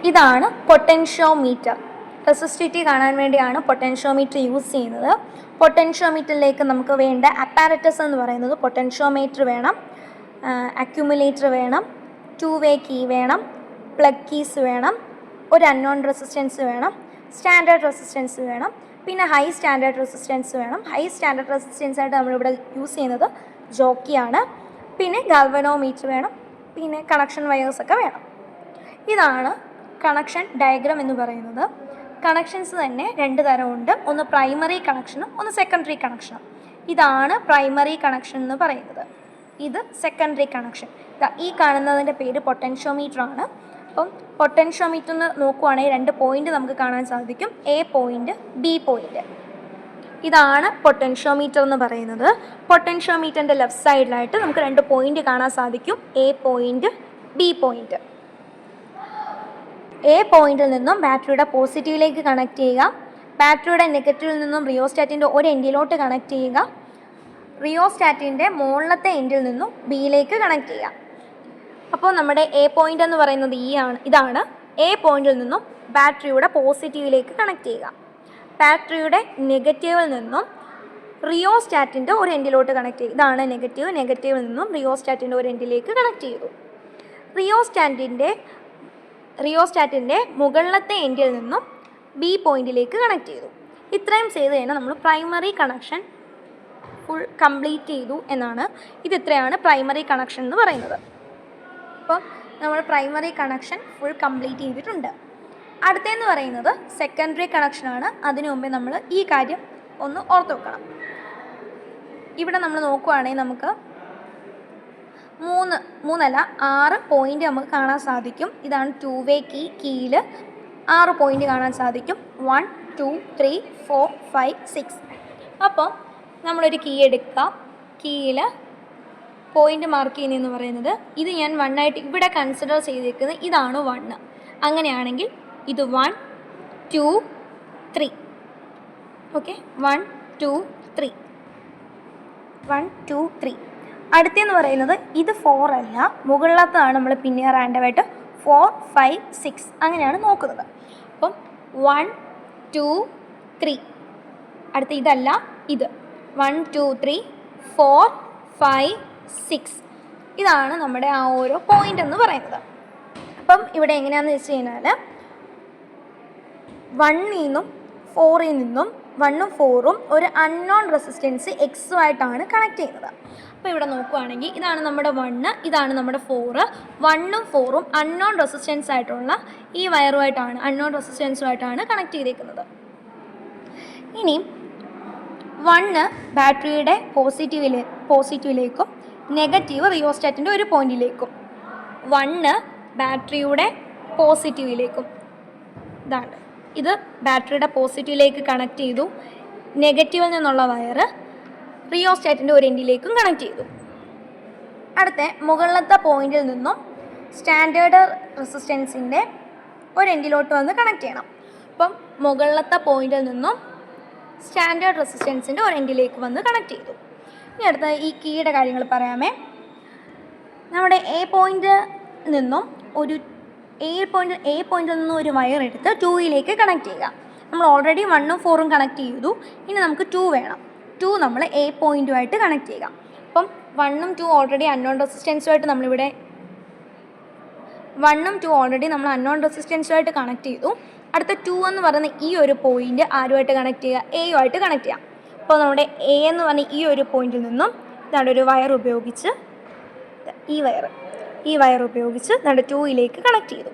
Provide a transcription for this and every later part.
ഇതാണ് potentiometer. Resistivity കാണാൻ വേണ്ടിയാണ് പൊട്ടൻഷ്യോമീറ്റർ യൂസ് ചെയ്യുന്നത്. പൊട്ടൻഷ്യോമീറ്ററിലേക്ക് നമുക്ക് വേണ്ട അപ്പാരറ്റസ് എന്ന് പറയുന്നത് പൊട്ടൻഷ്യോമീറ്റർ വേണം, അക്യുമുലേറ്റർ വേണം, 2-വേ കീ വേണം, പ്ലഗ് കീസ് വേണം, ഒരു അൺനോൺ റെസിസ്റ്റൻസ് വേണം, സ്റ്റാൻഡേർഡ് റെസിസ്റ്റൻസ് വേണം, പിന്നെ ഹൈ സ്റ്റാൻഡേർഡ് റെസിസ്റ്റൻസ് വേണം. ഹൈ സ്റ്റാൻഡേർഡ് റെസിസ്റ്റൻസ് ആയിട്ട് നമ്മളിവിടെ യൂസ് ചെയ്യുന്നത് ജോക്കിയാണ്. പിന്നെ ഗാൽവനോമീറ്റർ വേണം, പിന്നെ കണക്ഷൻ വയേഴ്സൊക്കെ വേണം. ഇതാണ് കണക്ഷൻ ഡയഗ്രാം എന്ന് പറയുന്നത്. കണക്ഷൻസ് തന്നെ 2 തരമുണ്ട്. ഒന്ന് പ്രൈമറി കണക്ഷനും ഒന്ന് സെക്കൻഡറി കണക്ഷനും. ഇതാണ് പ്രൈമറി കണക്ഷൻ എന്ന് പറയുന്നത്. ഇത് സെക്കൻഡറി കണക്ഷൻ. ഈ കാണുന്നതിൻ്റെ പേര് പൊട്ടൻഷ്യോമീറ്റർ ആണ്. അപ്പം പൊട്ടൻഷ്യോമീറ്ററിന് നോക്കുവാണെങ്കിൽ 2 പോയിന്റ് നമുക്ക് കാണാൻ സാധിക്കും, എ പോയിന്റ്, ബി പോയിന്റ്. ഇതാണ് പൊട്ടൻഷ്യോമീറ്റർ എന്ന് പറയുന്നത്. പൊട്ടൻഷ്യോമീറ്ററിൻ്റെ ലെഫ്റ്റ് സൈഡിലായിട്ട് നമുക്ക് 2 പോയിന്റ് കാണാൻ സാധിക്കും, A point, B point. A പോയിന്റിൽ നിന്നും ബാറ്ററിയുടെ പോസിറ്റീവിലേക്ക് കണക്ട് ചെയ്യുക, ബാറ്ററിയുടെ നെഗറ്റീവിൽ നിന്നും റിയോസ്റ്റാറ്റിൻ്റെ ഒരു എൻഡിലോട്ട് കണക്ട് ചെയ്യുക, റിയോസ്റ്റാറ്റിൻ്റെ മുകളിലത്തെ എൻഡിൽ നിന്നും ബിയിലേക്ക് കണക്ട് ചെയ്യുക. അപ്പോൾ നമ്മുടെ എ പോയിന്റ് എന്ന് പറയുന്നത് ഇതാണ്. എ പോയിന്റിൽ നിന്നും ബാറ്ററിയുടെ പോസിറ്റീവിലേക്ക് കണക്ട് ചെയ്യുക, ബാറ്ററിയുടെ നെഗറ്റീവിൽ നിന്നും റിയോസ്റ്റാറ്റിൻ്റെ ഒരു എൻഡിലോട്ട് കണക്ട് ചെയ്യുക. ഇതാണ് നെഗറ്റീവ്. നെഗറ്റീവിൽ നിന്നും റിയോസ്റ്റാറ്റിൻ്റെ ഒരു എൻഡിലേക്ക് കണക്ട് ചെയ്തു. റിയോസ്റ്റാറ്റിൻ്റെ മുകളിലത്തെ എൻഡിൽ നിന്നും ബി പോയിന്റിലേക്ക് കണക്ട് ചെയ്തു. ഇത്രയും ചെയ്ത് കഴിഞ്ഞാൽ നമ്മൾ പ്രൈമറി കണക്ഷൻ ഫുൾ കംപ്ലീറ്റ് ചെയ്തു എന്നാണ്. ഇത്രയാണ് പ്രൈമറി കണക്ഷൻ എന്ന് പറയുന്നത്. അപ്പം നമ്മൾ പ്രൈമറി കണക്ഷൻ ഫുൾ കംപ്ലീറ്റ് ചെയ്തിട്ടുണ്ട്. അടുത്തതെന്ന് പറയുന്നത് സെക്കൻഡറി കണക്ഷനാണ്. അതിനു മുമ്പേ നമ്മൾ ഈ കാര്യം ഒന്ന് ഓർത്ത് വെക്കണം. ഇവിടെ നമ്മൾ നോക്കുകയാണെങ്കിൽ നമുക്ക് 6 പോയിന്റ് നമുക്ക് കാണാൻ സാധിക്കും. ഇതാണ് 2-വേ കീയിൽ 6 പോയിന്റ് കാണാൻ സാധിക്കും. 1 2 3 4 5 6. അപ്പോൾ നമ്മളൊരു കീ എടുക്കുക, കീയിൽ പോയിന്റ് മാർക്ക് ചെയ്യുന്നതെന്ന് പറയുന്നത് ഇത് ഞാൻ 1 ആയിട്ട് ഇവിടെ കൺസിഡർ ചെയ്തിരിക്കുന്നത് ഇതാണ് 1. അങ്ങനെയാണെങ്കിൽ ഇത് 1 2 3. ഓക്കെ, 1 2 3, 1 2 3. അടുത്തെന്ന് പറയുന്നത് ഇത് 4 അല്ല, മുകളിലത്താണ് നമ്മൾ പിന്നെ റാൻഡമായിട്ട് 4 5 6 അങ്ങനെയാണ് നോക്കുന്നത്. അപ്പം 1 2 3. അടുത്ത ഇതല്ല, ഇത് 1 2 3 4 5 6. ഇതാണ് നമ്മുടെ ആ ഓരോ പോയിന്റ് എന്ന് പറയുന്നത്. അപ്പം ഇവിടെ എങ്ങനെയാണെന്ന് വെച്ച് കഴിഞ്ഞാൽ 1ൽ നിന്നും 4ൽ നിന്നും 1ഉം 4ഉം ഒരു അൺനോൺ റെസിസ്റ്റൻസ് എക്സുമായിട്ടാണ് കണക്ട് ചെയ്യുന്നത്. അപ്പോൾ ഇവിടെ നോക്കുകയാണെങ്കിൽ ഇതാണ് നമ്മുടെ 1, ഇതാണ് നമ്മുടെ 4. 1ഉം 4ഉം അൺനോൺ റെസിസ്റ്റൻസ് ആയിട്ടുള്ള ഈ വയറുമായിട്ടാണ്, അൺനോൺ റെസിസ്റ്റൻസുമായിട്ടാണ് കണക്ട് ചെയ്തേക്കുന്നത്. ഇനി 1 ബാറ്ററിയുടെ പോസിറ്റീവിലേക്കും നെഗറ്റീവ് റിയോസ്റ്റാറ്റിൻ്റെ ഒരു പോയിന്റിലേക്കും, 1 ബാറ്ററിയുടെ പോസിറ്റീവിലേക്കും. ഇതാണ്, ഇത് ബാറ്ററിയുടെ പോസിറ്റീവിലേക്ക് കണക്ട് ചെയ്തു. നെഗറ്റീവിൽ നിന്നുള്ള വയർ റിയോസ്റ്റാറ്റിൻ്റെ ഒരു എൻഡിലേക്കും കണക്ട് ചെയ്തു. അടുത്ത മുകളിലത്തെ പോയിന്റിൽ നിന്നും സ്റ്റാൻഡേർഡ് റെസിസ്റ്റൻസിൻ്റെ ഒരു എൻഡിലോട്ട് വന്ന് കണക്ട് ചെയ്യണം. അപ്പം മുകളിലത്തെ പോയിന്റിൽ നിന്നും സ്റ്റാൻഡേർഡ് റെസിസ്റ്റൻസിൻ്റെ ഒരു എൻഡിലേക്ക് വന്ന് കണക്ട് ചെയ്തു. ഇനി അടുത്ത ഈ കീയുടെ കാര്യങ്ങൾ പറയാമേ. നമ്മുടെ എ പോയിന്റിൽ നിന്നും ഒരു വയർ എടുത്ത് 2യിലേക്ക് കണക്ട് ചെയ്യുക. നമ്മൾ ഓൾറെഡി 1ഉം 4ഉം കണക്ട് ചെയ്തു. ഇനി നമുക്ക് 2 വേണം. 2 നമ്മൾ എ പോയിന്റുമായിട്ട് കണക്ട് ചെയ്യുക. അപ്പം 1ഉം 2 ഓൾറെഡി അൺനോൺ റെസിസ്റ്റൻസുമായിട്ട് നമ്മൾ അൺനോൺ റെസിസ്റ്റൻസുമായിട്ട് കണക്ട് ചെയ്തു. അടുത്ത 2 എന്ന് പറയുന്ന ഈ ഒരു പോയിന്റ് ആരുമായിട്ട് കണക്ട് ചെയ്യുക? എയുമായിട്ട് കണക്ട് ചെയ്യാം. അപ്പോൾ നമ്മുടെ എ എന്ന് പറഞ്ഞ ഈ ഒരു പോയിന്റിൽ നിന്നും ഇതാണ് ഒരു വയർ ഉപയോഗിച്ച് ഈ വയർ ഉപയോഗിച്ച് നമ്മുടെ 2യിലേക്ക് കണക്ട് ചെയ്തു.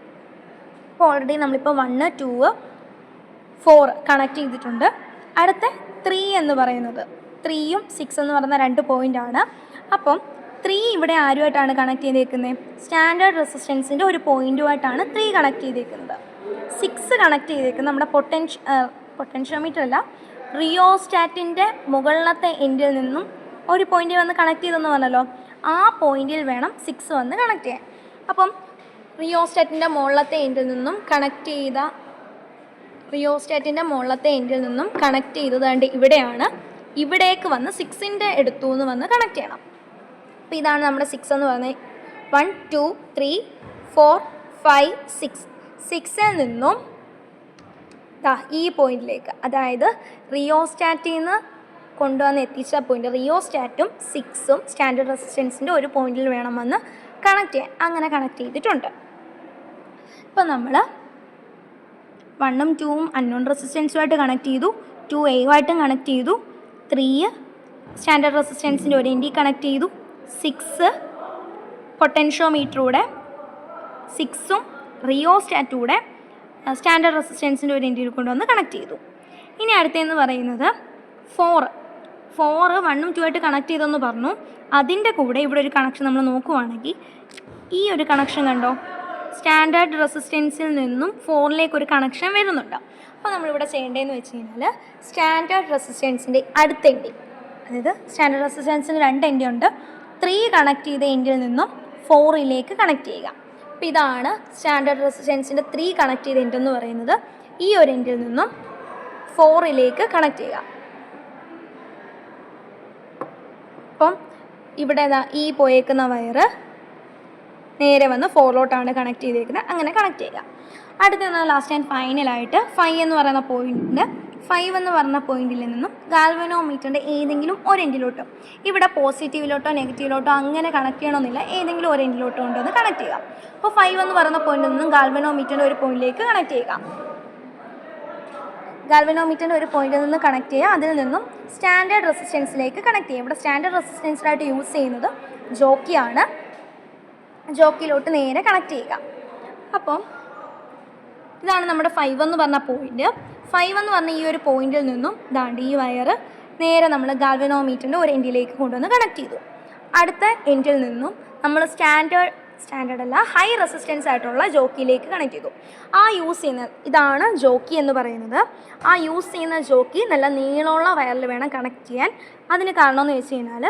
അപ്പോൾ ഓൾറെഡി നമ്മളിപ്പോൾ 1 2 4 കണക്ട് ചെയ്തിട്ടുണ്ട്. അടുത്ത 3 എന്ന് പറയുന്നത് 3ഉം 6 എന്ന് പറയുന്ന 2 പോയിൻ്റാണ്. അപ്പം 3 ഇവിടെ ആരുമായിട്ടാണ് കണക്ട് ചെയ്തേക്കുന്നത്? സ്റ്റാൻഡേർഡ് റെസിസ്റ്റൻസിൻ്റെ ഒരു പോയിൻറ്റുമായിട്ടാണ് 3 കണക്ട് ചെയ്തേക്കുന്നത്. 6 കണക്ട് ചെയ്തേക്കുന്നത് നമ്മുടെ പൊട്ടൻഷ്യോമീറ്റർ അല്ല, റിയോസ്റ്റാറ്റിൻ്റെ മുകളിലത്തെ എൻഡിൽ നിന്നും ഒരു പോയിൻ്റിൽ വന്ന് കണക്ട് ചെയ്തെന്ന് പറഞ്ഞല്ലോ, ആ പോയിന്റിൽ വേണം 6 വന്ന് കണക്ട് ചെയ്യാൻ. അപ്പം റിയോസ്റ്റാറ്റിൻ്റെ മുകളിലത്തെ എൻഡിൽ നിന്നും കണക്ട് ചെയ്തതാണ്ട് ഇവിടെയാണ്. ഇവിടേക്ക് വന്ന് 6ൻ്റെ അടുത്തു നിന്ന് വന്ന് കണക്ട് ചെയ്യണം. അപ്പോൾ ഇതാണ് നമ്മുടെ 6 എന്ന് പറയുന്നത്. 1 2 3 4 5 6 6ൽ നിന്നും ഈ പോയിന്റിലേക്ക്, അതായത് റിയോസ്റ്റാറ്റിൽ നിന്ന് കൊണ്ടുവന്ന് എത്തിച്ച പോയിന്റ്, റിയോസ്റ്റാറ്റും 6ഉം സ്റ്റാൻഡേർഡ് റെസിസ്റ്റൻസിൻ്റെ ഒരു പോയിന്റിൽ വേണമെന്ന് കണക്ട് ചെയ്യാൻ. അങ്ങനെ കണക്ട് ചെയ്തിട്ടുണ്ട്. ഇപ്പോൾ നമ്മൾ 1ഉം 2ഉം അൺനോൺ റെസിസ്റ്റൻസുമായിട്ട് കണക്ട് ചെയ്തു, 2A കണക്ട് ചെയ്തു, 3 സ്റ്റാൻഡേർഡ് റെസിസ്റ്റൻസിൻ്റെ ഒരു എൻഡിൽ കണക്ട് ചെയ്തു, 6 പൊട്ടൻഷ്യോമീറ്ററൂടെ, 6ഉം റിയോസ്റ്റാറ്റൂടെ സ്റ്റാൻഡേർഡ് റെസിസ്റ്റൻസിൻ്റെ ഒരു എൻഡിൽ കൊണ്ടുവന്ന് കണക്ട് ചെയ്തു. ഇനി അടുത്തതെന്ന് പറയുന്നത് 4 1ഉം 2 കണക്ട് ചെയ്തെന്ന് പറഞ്ഞു. അതിൻ്റെ കൂടെ ഇവിടെ ഒരു കണക്ഷൻ നമ്മൾ നോക്കുവാണെങ്കിൽ ഈ ഒരു കണക്ഷൻ കണ്ടോ, സ്റ്റാൻഡേർഡ് റെസിസ്റ്റൻസിൽ നിന്നും 4ലേക്ക് ഒരു കണക്ഷൻ വരുന്നുണ്ട്. അപ്പോൾ നമ്മളിവിടെ ചെയ്യേണ്ടതെന്ന് വെച്ച് കഴിഞ്ഞാൽ സ്റ്റാൻഡേർഡ് റെസിസ്റ്റൻസിൻ്റെ അടുത്ത എൻഡിൽ, അതായത് സ്റ്റാൻഡേർഡ് റെസിസ്റ്റൻസിന് 2 എൻഡ് ഉണ്ട്, 3 കണക്ട് ചെയ്ത എൻഡിൽ നിന്നും 4ലേക്ക് കണക്ട് ചെയ്യുക. അപ്പോൾ ഇതാണ് സ്റ്റാൻഡേർഡ് റെസിസ്റ്റൻസിൻ്റെ 3 കണക്ട് ചെയ്ത എൻഡ് എന്ന് പറയുന്നത്. ഈ ഒരു എൻഡിൽ നിന്നും 4ലേക്ക് കണക്ട് ചെയ്യുക. അപ്പം ഇവിടെ ഈ പോയേക്കുന്ന വയറ് നേരെ വന്ന് 4ലോട്ടാണ് കണക്ട് ചെയ്തേക്കുന്നത്. അങ്ങനെ കണക്ട് ചെയ്യുക. അടുത്ത ലാസ്റ്റ് ആൻഡ് ഫൈനലായിട്ട് 5 എന്ന് പറയുന്ന പോയിൻറ്റ്, 5 എന്ന് പറഞ്ഞ പോയിന്റിൽ നിന്നും ഗാൽവനോമീറ്ററിൻ്റെ ഏതെങ്കിലും ഒരു എൻഡിലോട്ടോ, ഇവിടെ പോസിറ്റീവിലോട്ടോ നെഗറ്റീവിലോട്ടോ അങ്ങനെ കണക്ട് ചെയ്യണമെന്നില്ല, ഏതെങ്കിലും ഒരു എൻഡിലോട്ടോ കൊണ്ടുവന്ന് കണക്ട് ചെയ്യുക. അപ്പോൾ 5 എന്ന് പറയുന്ന പോയിന്റിൽ നിന്നും ഗാൽവനോമീറ്ററിൻ്റെ ഒരു പോയിന്റിലേക്ക് കണക്ട് ചെയ്യുക. ഗാൽവനോമീറ്ററിൻ്റെ ഒരു പോയിന്റിൽ നിന്ന് കണക്ട് ചെയ്യുക, അതിൽ നിന്നും സ്റ്റാൻഡേർഡ് റെസിസ്റ്റൻസിലേക്ക് കണക്ട് ചെയ്യുക. ഇവിടെ സ്റ്റാൻഡേർഡ് റെസിസ്റ്റൻസിലായിട്ട് യൂസ് ചെയ്യുന്നത് ജോക്കിയാണ്. ജോക്കിയിലോട്ട് നേരെ കണക്ട് ചെയ്യുക. അപ്പം ഇതാണ് നമ്മുടെ 5 എന്ന് പറഞ്ഞ പോയിന്റ്. 5 എന്ന് പറഞ്ഞ ഈ ഒരു പോയിന്റിൽ നിന്നും ഈ വയറ് നേരെ നമ്മൾ ഗാൽവനോമീറ്ററിൻ്റെ ഒരു എൻഡിലേക്ക് കൊണ്ടുവന്ന് കണക്ട് ചെയ്തു. അടുത്ത എൻഡിൽ നിന്നും നമ്മൾ സ്റ്റാൻഡേർഡ് അല്ല ഹൈ റെസിസ്റ്റൻസ് ആയിട്ടുള്ള ജോക്കിയിലേക്ക് കണക്ട് ചെയ്തു. ആ യൂസ് ചെയ്യുന്ന ഇതാണ് ജോക്കി എന്ന് പറയുന്നത്. ആ യൂസ് ചെയ്യുന്ന ജോക്കി നല്ല നീളമുള്ള വയറിൽ വേണം കണക്ട് ചെയ്യാൻ. അതിന് കാരണമെന്ന് വെച്ച് കഴിഞ്ഞാൽ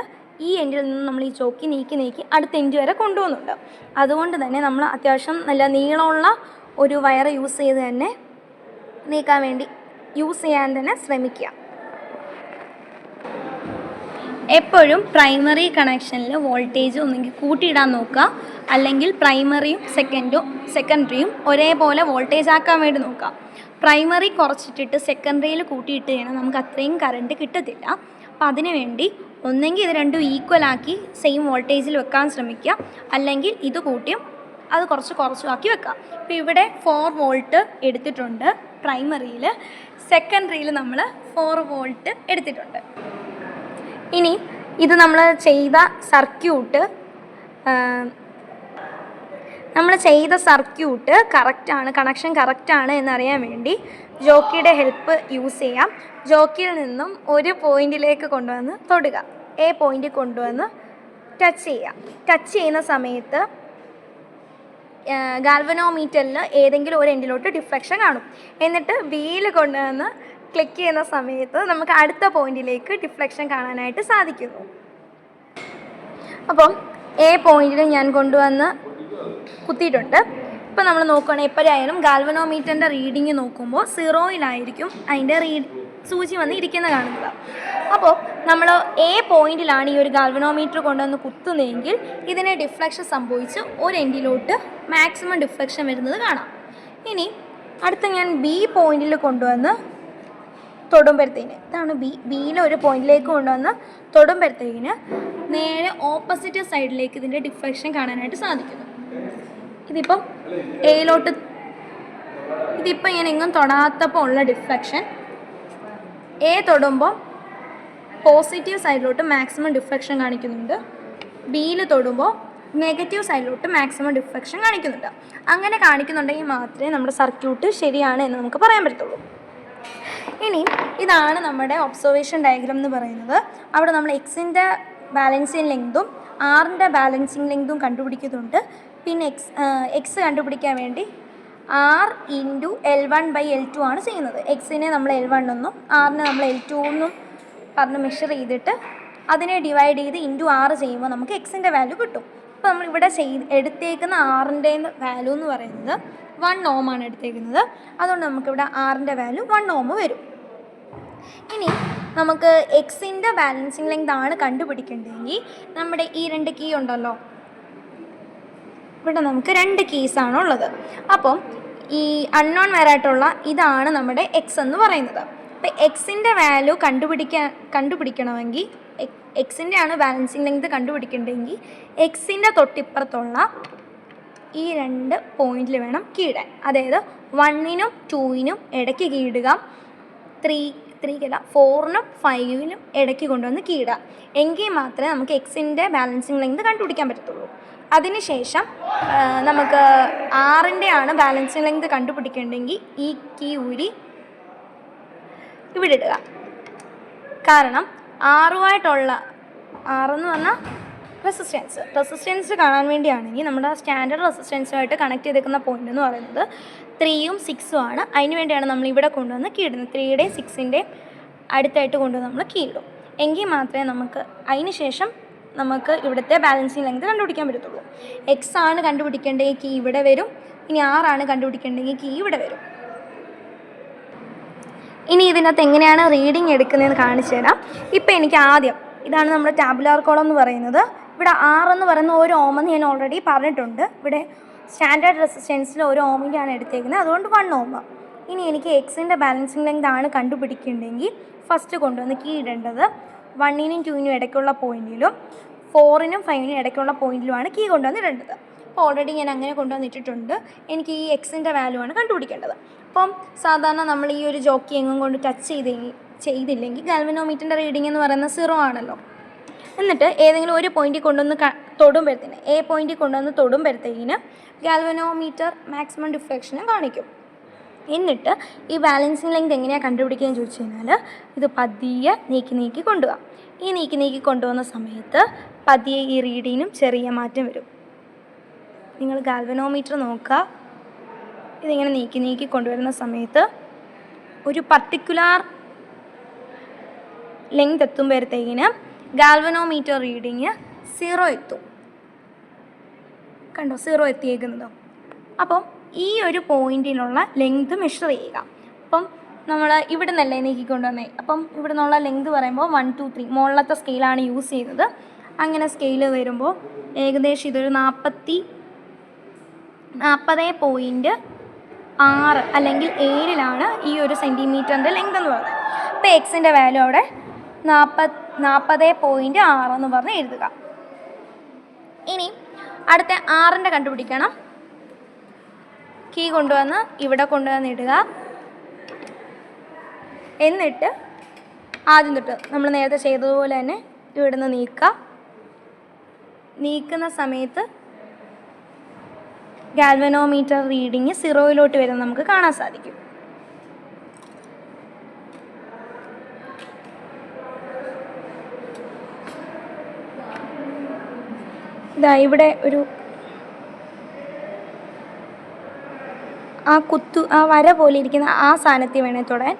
ഈ എൻഡിൽ നിന്ന് നമ്മൾ ഈ ജോക്കി നീക്കി അടുത്ത എൻഡ് വരെ കൊണ്ടുപോകുന്നുണ്ട്. അതുകൊണ്ട് തന്നെ നമ്മൾ അത്യാവശ്യം നല്ല നീളമുള്ള ഒരു വയർ യൂസ് ചെയ്ത് തന്നെ നീക്കാൻ വേണ്ടി യൂസ് ചെയ്യാൻ തന്നെ ശ്രമിക്കുക. എപ്പോഴും പ്രൈമറി കണക്ഷനിൽ വോൾട്ടേജ് ഒന്നെങ്കിൽ കൂട്ടിയിടാൻ നോക്കുക, അല്ലെങ്കിൽ പ്രൈമറിയും സെക്കൻഡറിയും ഒരേപോലെ വോൾട്ടേജ് ആക്കാൻ വേണ്ടി നോക്കുക. പ്രൈമറി കുറച്ചിട്ടിട്ട് സെക്കൻഡറിയിൽ കൂട്ടിയിട്ട് കഴിഞ്ഞാൽ നമുക്ക് അത്രയും കറണ്ട് കിട്ടത്തില്ല. അപ്പോൾ അതിന് വേണ്ടി ഒന്നെങ്കിൽ ഇത് രണ്ടും ഈക്വലാക്കി സെയിം വോൾട്ടേജിൽ വെക്കാൻ ശ്രമിക്കുക, അല്ലെങ്കിൽ ഇത് കൂട്ടിയും അത് കുറച്ചും ആക്കി വെക്കാം. ഇപ്പോൾ ഇവിടെ 4 വോൾട്ട് എടുത്തിട്ടുണ്ട് പ്രൈമറിയിൽ, സെക്കൻഡറിയിൽ നമ്മൾ 4 വോൾട്ട് എടുത്തിട്ടുണ്ട്. ഇനി ഇത് നമ്മൾ ചെയ്ത സർക്യൂട്ട് കറക്റ്റാണ്, കണക്ഷൻ കറക്റ്റാണ് എന്നറിയാൻ വേണ്ടി ജോക്കിയുടെ ഹെൽപ്പ് യൂസ് ചെയ്യാം. ജോക്കിയിൽ നിന്നും ഒരു പോയിന്റിലേക്ക് കൊണ്ടുവന്ന് തൊടുക, എ പോയിന്റിൽ കൊണ്ടുവന്ന് ടച്ച് ചെയ്യുക. ടച്ച് ചെയ്യുന്ന സമയത്ത് ഗാൽവനോമീറ്ററിൽ ഏതെങ്കിലും ഒരു എൻഡിലോട്ട് ഡിഫ്ലക്ഷൻ കാണും. എന്നിട്ട് ബിയിൽ കൊണ്ടുവന്ന് ക്ലിക്ക് ചെയ്യുന്ന സമയത്ത് നമുക്ക് അടുത്ത പോയിന്റിലേക്ക് ഡിഫ്ലക്ഷൻ കാണാനായിട്ട് സാധിക്കുന്നു. അപ്പം എ പോയിന്റിൽ ഞാൻ കൊണ്ടുവന്ന് കുത്തിയിട്ടുണ്ട്. ഇപ്പോൾ നമ്മൾ നോക്കുകയാണെങ്കിൽ എപ്പോഴായാലും ഗാൽവനോമീറ്ററിൻ്റെ റീഡിങ് നോക്കുമ്പോൾ 0-യിലായിരിക്കും അതിൻ്റെ സൂചി വന്ന് ഇരിക്കുന്നത് കാണുന്നത്. അപ്പോൾ നമ്മൾ എ പോയിന്റിലാണ് ഈ ഒരു ഗാൽവനോമീറ്റർ കൊണ്ടുവന്ന് കുത്തുന്നതെങ്കിൽ ഇതിനെ ഡിഫ്ലക്ഷൻ സംഭവിച്ച് ഒരു എൻഡിലോട്ട് മാക്സിമം ഡിഫ്ലക്ഷൻ വരുന്നത് കാണാം. ഇനി അടുത്ത ഞാൻ ബി പോയിന്റിൽ കൊണ്ടുവന്ന് തൊടുമ്പോഴത്തേന്, ഇതാണ് ബിയിലെ ഒരു പോയിന്റിലേക്ക് കൊണ്ടുവന്ന് തൊടുമ്പോഴത്തേന് നേരെ ഓപ്പോസിറ്റ് സൈഡിലേക്ക് ഇതിൻ്റെ ഡിഫ്ലക്ഷൻ കാണാനായിട്ട് സാധിക്കുന്നു. ഇതിപ്പം എയിലോട്ട്, ഇതിപ്പോൾ ഞാൻ എങ്ങും തൊടാത്തപ്പോൾ ഉള്ള ഡിഫ്ലക്ഷൻ, എ തൊടുമ്പോൾ പോസിറ്റീവ് സൈഡിലോട്ട് മാക്സിമം ഡിഫ്ലക്ഷൻ കാണിക്കുന്നുണ്ട്, ബിയിൽ തൊടുമ്പോൾ നെഗറ്റീവ് സൈഡിലോട്ട് മാക്സിമം ഡിഫ്ലക്ഷൻ കാണിക്കുന്നുണ്ട്. അങ്ങനെ കാണിക്കുന്നുണ്ടെങ്കിൽ മാത്രമേ നമ്മുടെ സർക്യൂട്ട് ശരിയാണ് എന്ന് നമുക്ക് പറയാൻ പറ്റത്തുള്ളൂ. ഇനി ഇതാണ് നമ്മുടെ ഒബ്സർവേഷൻ ഡയഗ്രാം എന്ന് പറയുന്നത്. അവിടെ നമ്മൾ എക്സിൻ്റെ ബാലൻസിങ് ലെങ്തും ആറിൻ്റെ ബാലൻസിങ് ലെങ്തും കണ്ടുപിടിക്കുന്നുണ്ട്. പിന്നെ എക്സ് കണ്ടുപിടിക്കാൻ വേണ്ടി R×L1/L2 ആണ് ചെയ്യുന്നത്. എക്സിനെ നമ്മൾ L1 എന്നും ആറിനെ നമ്മൾ L2 എന്നും പറഞ്ഞ് മെഷർ ചെയ്തിട്ട് അതിനെ ഡിവൈഡ് ചെയ്ത് R ചെയ്യുമ്പോൾ നമുക്ക് എക്സിൻ്റെ വാല്യൂ കിട്ടും. അപ്പോൾ നമ്മൾ ഇവിടെ എടുത്തേക്കുന്ന ആറിൻ്റെ വാല്യൂ എന്ന് പറയുന്നത് 1 ohm ആണ് എടുത്തേക്കുന്നത്. അതുകൊണ്ട് നമുക്കിവിടെ ആറിൻ്റെ വാല്യൂ 1 ohm വരും. ഇനി നമുക്ക് എക്സിൻ്റെ ബാലൻസിങ് ലെങ്ത് ആണ് കണ്ടുപിടിക്കേണ്ടതെങ്കിൽ നമ്മുടെ ഈ 2 കീ ഉണ്ടല്ലോ, ഇവിടെ നമുക്ക് 2 കീസാണ് ഉള്ളത്. അപ്പം ഈ അൺനോൺ വരായിട്ടുള്ള ഇതാണ് നമ്മുടെ എക്സ് എന്ന് പറയുന്നത്. അപ്പോൾ എക്സിൻ്റെ വാല്യൂ കണ്ടുപിടിക്കണമെങ്കിൽ എക്സിൻ്റെ ആണ് ബാലൻസിങ് ലെങ്ത് കണ്ടുപിടിക്കേണ്ടതെങ്കിൽ എക്സിൻ്റെ തൊട്ടിപ്പുറത്തുള്ള ഈ 2 പോയിന്റിൽ വേണം കീടാൻ. അതായത് 1നും 2നും ഇടയ്ക്ക് കീടുക, 3-ക്കല്ല 4നും 5നും ഇടയ്ക്ക് കൊണ്ടുവന്ന് കീടുക. എങ്കിൽ മാത്രമേ നമുക്ക് എക്സിൻ്റെ ബാലൻസിങ് ലെങ്ത് കണ്ടുപിടിക്കാൻ പറ്റത്തുള്ളൂ. അതിനുശേഷം നമുക്ക് 6ൻ്റെ ആണ് ബാലൻസിങ് ലെങ്ത് കണ്ടുപിടിക്കേണ്ടെങ്കിൽ ഈ കീ ഊരി ഇവിടെ ഇടുക. കാരണം 6എന്ന് പറഞ്ഞാൽ റെസിസ്റ്റൻസ് കാണാൻ വേണ്ടിയാണെങ്കിൽ നമ്മുടെ സ്റ്റാൻഡേർഡ് റെസിസ്റ്റൻസുമായിട്ട് കണക്ട് ചെയ്തേക്കുന്ന പോയിന്റ് എന്ന് പറയുന്നത് 3യും 6ഉം ആണ്. അതിന് വേണ്ടിയാണ് നമ്മൾ ഇവിടെ കൊണ്ടുവന്ന് കീടുന്നത്. 3യുടെയും 6ൻ്റെയും അടുത്തായിട്ട് കൊണ്ടുവന്ന് നമ്മൾ കീടും. എങ്കിൽ മാത്രമേ അതിന് ശേഷം നമുക്ക് ഇവിടുത്തെ ബാലൻസിങ് ലെങ്ത് കണ്ടുപിടിക്കാൻ പറ്റത്തുള്ളൂ. എക്സ് ആണ് കണ്ടുപിടിക്കേണ്ടെങ്കിൽ കീ ഇവിടെ വരും. ഇനി 6ആണ് കണ്ടുപിടിക്കേണ്ടെങ്കിൽ കീ ഇവിടെ വരും. ഇനി ഇതിനകത്ത് എങ്ങനെയാണ് റീഡിങ് എടുക്കുന്നതെന്ന് കാണിച്ചു തരാം. ഇപ്പം എനിക്ക് ആദ്യം ഇതാണ് നമ്മുടെ ടാബുലാർ കോളം എന്ന് പറയുന്നത്. ഇവിടെ 6 എന്ന് പറയുന്ന ഒരു ഓമെന്ന് ഞാൻ ഓൾറെഡി പറഞ്ഞിട്ടുണ്ട്. ഇവിടെ സ്റ്റാൻഡേർഡ് റെസിസ്റ്റൻസിൽ ഒരു ഓമിൻ്റെയാണ് എടുത്തേക്കുന്നത്, അതുകൊണ്ട് 1 ഓം. ഇനി എനിക്ക് എക്സിൻ്റെ ബാലൻസിങ് ലെങ്ത് ആണ് കണ്ടുപിടിക്കേണ്ടെങ്കിൽ ഫസ്റ്റ് കൊണ്ടുവന്ന് കീ ഇടേണ്ടത് 1നും 2നും ഇടയ്ക്കുള്ള പോയിന്റിലും 4നും 5നും ഇടയ്ക്കുള്ള പോയിന്റിലുമാണ് കീ കൊണ്ടുവന്ന് ഇടേണ്ടത്. അപ്പോൾ ഓൾറെഡി ഞാൻ അങ്ങനെ കൊണ്ടുവന്നിട്ടിട്ടുണ്ട്. എനിക്ക് ഈ എക്സിൻ്റെ വാല്യൂ ആണ് കണ്ടുപിടിക്കേണ്ടത്. അപ്പം സാധാരണ നമ്മൾ ഈ ഒരു ജോക്കി എങ്ങും കൊണ്ട് ടച്ച് ചെയ്തില്ലെങ്കിൽ ഗാൽവനോമീറ്ററിൻ്റെ റീഡിംഗ് എന്ന് പറയുന്നത് 0 ആണല്ലോ. എന്നിട്ട് ഏതെങ്കിലും ഒരു പോയിന്റിൽ കൊണ്ടുവന്ന് തൊടുമ്പോഴത്തേന് പോയിന്റിൽ കൊണ്ടുവന്ന് തൊടുമ്പോഴത്തേക്കിന് ഗാൽവനോമീറ്റർ മാക്സിമം ഡിഫ്ലക്ഷനും കാണിക്കും. എന്നിട്ട് ഈ ബാലൻസിങ് ലെങ്ത് എങ്ങനെയാണ് കണ്ടുപിടിക്കുകയെന്ന് ചോദിച്ചു കഴിഞ്ഞാൽ ഇത് പതിയെ നീക്കി കൊണ്ടുപോകാം. ഈ നീക്കി കൊണ്ടുപോകുന്ന സമയത്ത് പതിയെ ഈ റീഡിങ്ങിനും ചെറിയ മാറ്റം വരും. നിങ്ങൾ ഗാൽവനോമീറ്റർ നോക്കുക. ഇതിങ്ങനെ നീക്കി കൊണ്ടുവരുന്ന സമയത്ത് ഒരു പർട്ടിക്കുലർ ലെങ്ത് എത്തുമ്പോഴത്തേക്കിന് ഗാൽവനോമീറ്റർ റീഡിങ് 0 എത്തും. കണ്ടോ 0 എത്തിയേക്കുന്നതോ? അപ്പം ഈ ഒരു പോയിന്റിനുള്ള ലെങ്ത് മെഷർ ചെയ്യുക. അപ്പം നമ്മൾ ഇവിടെ നിന്നല്ലേ നീക്കിക്കൊണ്ടുവന്നേ. അപ്പം ഇവിടെ നിന്നുള്ള ലെങ്ത് പറയുമ്പോൾ 1 2 3 മുകളിലത്തെ സ്കെയിലാണ് യൂസ് ചെയ്യുന്നത്. അങ്ങനെ സ്കെയിൽ വരുമ്പോൾ ഏകദേശം ഇതൊരു 40.6 അല്ലെങ്കിൽ 7ലാണ് ഈ ഒരു സെൻറ്റിമീറ്ററിൻ്റെ ലെങ്ത് എന്ന് പറയുന്നത്. അപ്പോൾ എക്സിൻ്റെ വാല്യൂ അവിടെ 40.6 എന്ന് പറഞ്ഞ് എഴുതുക. ഇനി അടുത്ത 6ൻ്റെ കണ്ടുപിടിക്കണം. കീ കൊണ്ടുവന്ന് ഇവിടെ കൊണ്ടുവന്ന് ഇടുക. എന്നിട്ട് ആദ്യം തൊട്ട് നമ്മൾ നേരത്തെ ചെയ്തതുപോലെ തന്നെ ഇവിടെ നിന്ന് നീക്കുന്ന സമയത്ത് ഗാൽവനോമീറ്റർ റീഡിങ് 0യിലോട്ട് വരുന്നത് നമുക്ക് കാണാൻ സാധിക്കും. ഇതാ ഇവിടെ ഒരു ആ വര പോലെ ഇരിക്കുന്ന ആ സാധനത്തിൽ വേണേൽ തൊടാൻ.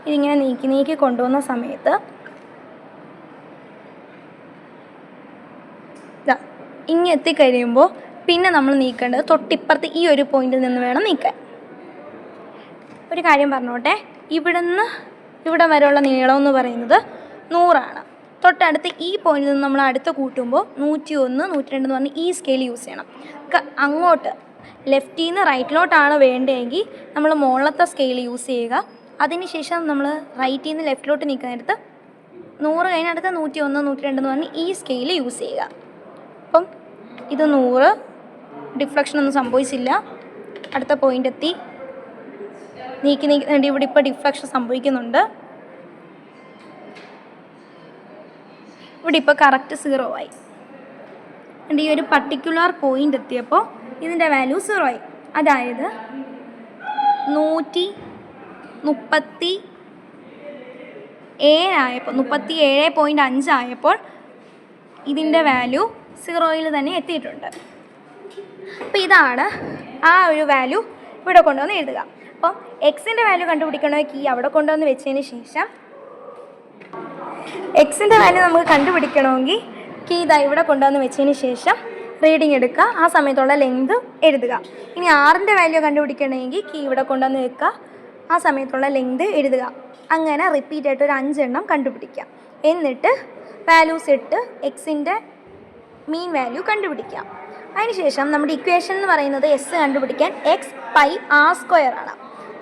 ഇതിങ്ങനെ നീക്കി കൊണ്ടുപോകുന്ന സമയത്ത് ഇങ്ങ് എത്തിക്കഴിയുമ്പോൾ പിന്നെ നമ്മൾ നീക്കേണ്ടത് തൊട്ടിപ്പുറത്ത് ഈ ഒരു പോയിന്റിൽ നിന്ന് വേണം നീക്കാൻ. ഒരു കാര്യം പറഞ്ഞോട്ടെ, ഇവിടെ വരെയുള്ള നീളം എന്ന് പറയുന്നത് 100 ആണ്. തൊട്ടടുത്ത് ഈ പോയിന്റിൽ നിന്ന് നമ്മൾ അടുത്ത് കൂട്ടുമ്പോൾ 101 102 എന്ന് പറഞ്ഞ് ഈ സ്കെയിൽ യൂസ് ചെയ്യണം. അങ്ങോട്ട് ലെഫ്റ്റിൽ നിന്ന് റൈറ്റിലോട്ടാണ് വേണ്ടതെങ്കിൽ നമ്മൾ മുകളിലത്തെ സ്കെയിൽ യൂസ് ചെയ്യുക. അതിനുശേഷം നമ്മൾ റൈറ്റിൽ നിന്ന് ലെഫ്റ്റിലോട്ട് നീക്കാനടുത്ത് 100 കഴിഞ്ഞടുത്ത് 101 102 എന്ന് പറഞ്ഞ് ഈ സ്കെയിൽ യൂസ് ചെയ്യുക. അപ്പം ഇത് 100, ഡിഫ്ലക്ഷൻ ഒന്നും സംഭവിച്ചില്ല. അടുത്ത പോയിന്റ് എത്തി, നീക്കി ഇവിടെ ഇപ്പോൾ ഡിഫ്ലക്ഷൻ സംഭവിക്കുന്നുണ്ട്. ഇവിടെ ഇപ്പോൾ കറക്റ്റ് 0 ആയി. ഈ ഒരു പർട്ടിക്കുലർ പോയിന്റ് എത്തിയപ്പോൾ ഇതിൻ്റെ വാല്യൂ 0 ആയി. അതായത് 37.5 ആയപ്പോൾ ഇതിൻ്റെ വാല്യൂ 0യിൽ തന്നെ എത്തിയിട്ടുണ്ട്. അപ്പോൾ ഇതാണ് ആ ഒരു വാല്യൂ ഇവിടെ കൊണ്ടുവന്ന് എഴുതുക. അപ്പോൾ എക്സിൻ്റെ വാല്യൂ കണ്ടുപിടിക്കണമെങ്കിൽ അവിടെ കൊണ്ടുവന്ന് വെച്ചതിന് ശേഷം എക്സിൻ്റെ വാല്യൂ നമുക്ക് കണ്ടുപിടിക്കണമെങ്കിൽ കീ ഇവിടെ കൊണ്ടുവന്ന് വെച്ചതിന് ശേഷം റീഡിങ് എടുക്കുക. ആ സമയത്തുള്ള ലെങ്ത് എഴുതുക. ഇനി 6ൻ്റെ വാല്യൂ കണ്ടുപിടിക്കണമെങ്കിൽ കീ ഇവിടെ കൊണ്ടുവന്ന് വെക്കുക. ആ സമയത്തുള്ള ലെങ്ത് എഴുതുക. അങ്ങനെ റിപ്പീറ്റ് ആയിട്ട് ഒരു 5 എണ്ണം കണ്ടുപിടിക്കുക. എന്നിട്ട് വാല്യൂസ് ഇട്ട് എക്സിൻ്റെ മീൻ വാല്യൂ കണ്ടുപിടിക്കുക. അതിനുശേഷം നമ്മുടെ ഇക്വേഷൻ എന്ന് പറയുന്നത് എസ് കണ്ടുപിടിക്കാൻ എക്സ് പൈ ആർ സ്ക്വയർ ആണ്.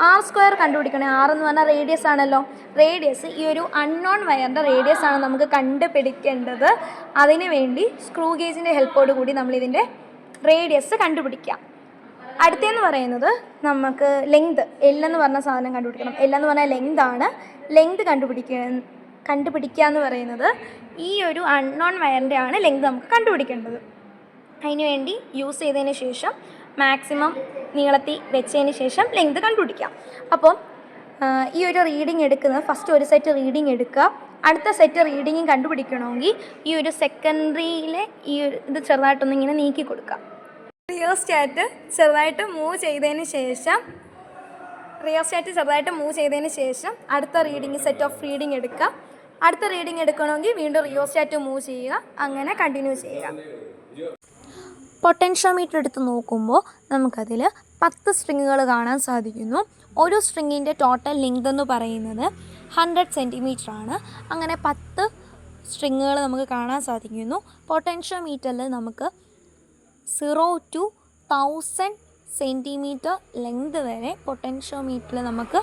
ആർ സ്ക്വയർ കണ്ടുപിടിക്കണേ. ആർ എന്ന് പറഞ്ഞാൽ റേഡിയസ് ആണല്ലോ. റേഡിയസ് ഈ ഒരു അൺനോൺ വയറിൻ്റെ റേഡിയസ് ആണ് നമുക്ക് കണ്ടുപിടിക്കേണ്ടത്. അതിന് വേണ്ടി സ്ക്രൂ ഗേജിൻ്റെ ഹെൽപ്പോട് കൂടി നമ്മളിതിൻ്റെ റേഡിയസ് കണ്ടുപിടിക്കാം. അടുത്തതെന്ന് പറയുന്നത് നമുക്ക് ലെങ്ത്, എന്ന് പറഞ്ഞ സാധനം കണ്ടുപിടിക്കണം. എന്ന് പറഞ്ഞാൽ ലെങ്ത് ആണ്. ലെങ്ത് കണ്ടുപിടിക്കുക എന്ന് പറയുന്നത് ഈ ഒരു അൺനോൺ വയറിൻ്റെ ആണ് ലെങ്ത് നമുക്ക് കണ്ടുപിടിക്കേണ്ടത്. അതിന് വേണ്ടി യൂസ് ചെയ്തതിന് ശേഷം മാക്സിമം നീളത്തിൽ വെച്ചതിന് ശേഷം ലെങ്ത് കണ്ടുപിടിക്കാം. അപ്പം ഈ ഒരു റീഡിങ് എടുക്കുന്നത് ഫസ്റ്റ് ഒരു സെറ്റ് റീഡിങ് എടുക്കുക. അടുത്ത സെറ്റ് റീഡിങ്ങും കണ്ടുപിടിക്കണമെങ്കിൽ ഈ ഒരു സെക്കൻഡറിയിലെ ഈ ഒരു ഇത് ചെറുതായിട്ടൊന്ന് ഇങ്ങനെ നീക്കി കൊടുക്കുക. റിയോസ്റ്റാറ്റ് ചെറുതായിട്ട് മൂവ് ചെയ്തതിന് ശേഷം അടുത്ത റീഡിങ് സെറ്റ് ഓഫ് റീഡിങ് എടുക്കുക. അടുത്ത റീഡിങ് എടുക്കണമെങ്കിൽ വീണ്ടും റിയോസ്റ്റാറ്റ് മൂവ് ചെയ്യുക. അങ്ങനെ കണ്ടിന്യൂ ചെയ്യുക. പൊട്ടൻഷ്യോമീറ്റർ എടുത്ത് നോക്കുമ്പോൾ നമുക്കതിൽ 10 സ്ട്രിങ്ങുകൾ കാണാൻ സാധിക്കുന്നു. ഒരു സ്ട്രിങ്ങിൻ്റെ ടോട്ടൽ ലെങ്ത് എന്ന് പറയുന്നത് 100 സെൻറ്റിമീറ്റർ ആണ്. അങ്ങനെ 10 സ്ട്രിങ്ങുകൾ നമുക്ക് കാണാൻ സാധിക്കുന്നു. പൊട്ടൻഷ്യോമീറ്ററിൽ നമുക്ക് 0 to 1000 സെൻറ്റിമീറ്റർ ലെങ്ത് വരെ പൊട്ടൻഷ്യോമീറ്ററിൽ നമുക്ക്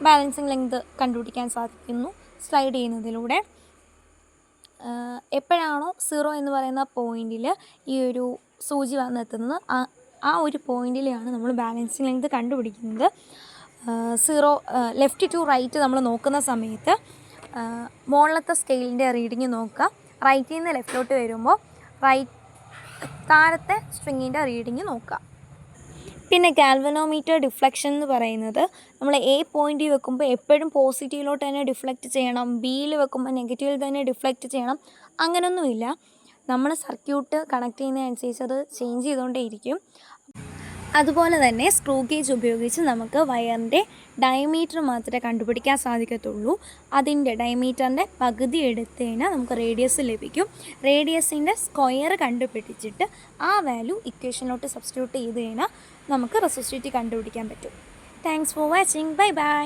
ബാലൻസിങ് ലെങ്ത് കണ്ടുപിടിക്കാൻ സാധിക്കുന്നു സ്ലൈഡ് ചെയ്യുന്നതിലൂടെ. എപ്പോഴാണോ 0 എന്ന് പറയുന്ന പോയിൻറ്റിൽ ഈ ഒരു സൂചി വന്നെത്തുന്നത് ആ ഒരു പോയിൻറ്റിലാണ് നമ്മൾ ബാലൻസിങ് ലെങ്ത് കണ്ടുപിടിക്കുന്നത്. 0 ലെഫ്റ്റ് ടു റൈറ്റ് നമ്മൾ നോക്കുന്ന സമയത്ത് മുകളിലത്തെ സ്കെയിലിൻ്റെ റീഡിങ് നോക്കുക. റൈറ്റിൽ നിന്ന് ലെഫ്റ്റിലോട്ട് വരുമ്പോൾ താഴത്തെ സ്ട്രിങ്ങിൻ്റെ റീഡിങ് നോക്കുക. പിന്നെ ഗാൽവനോമീറ്റർ ഡിഫ്ലക്ഷൻ എന്ന് പറയുന്നത് നമ്മൾ എ പോയിൻറ്റിൽ വെക്കുമ്പോൾ എപ്പോഴും പോസിറ്റീവിലോട്ട് തന്നെ ഡിഫ്ലക്റ്റ് ചെയ്യണം, ബിയിൽ വെക്കുമ്പോൾ നെഗറ്റീവിൽ തന്നെ ഡിഫ്ലക്റ്റ് ചെയ്യണം, അങ്ങനെയൊന്നുമില്ല. നമ്മൾ സർക്യൂട്ട് കണക്ട് ചെയ്യുന്നതനുസരിച്ച് അത് ചേഞ്ച് ചെയ്തുകൊണ്ടേയിരിക്കും. അതുപോലെ തന്നെ സ്ക്രൂ ഗേജ് ഉപയോഗിച്ച് നമുക്ക് വയറിൻ്റെ ഡയമീറ്റർ മാത്രമേ കണ്ടുപിടിക്കാൻ സാധിക്കത്തുള്ളൂ. അതിൻ്റെ ഡയമീറ്ററിൻ്റെ പകുതി എടുത്ത് കഴിഞ്ഞാൽ നമുക്ക് റേഡിയസ് ലഭിക്കും. റേഡിയസിൻ്റെ സ്ക്വയർ കണ്ടുപിടിച്ചിട്ട് ആ വാല്യൂ ഇക്വേഷനിലോട്ട് സബ്സ്റ്റിറ്റ്യൂട്ട് ചെയ്ത് കഴിഞ്ഞാൽ നമുക്ക് റെസിസ്റ്റിവിറ്റി കണ്ടുപിടിക്കാൻ പറ്റും. Thanks for watching. Bye bye.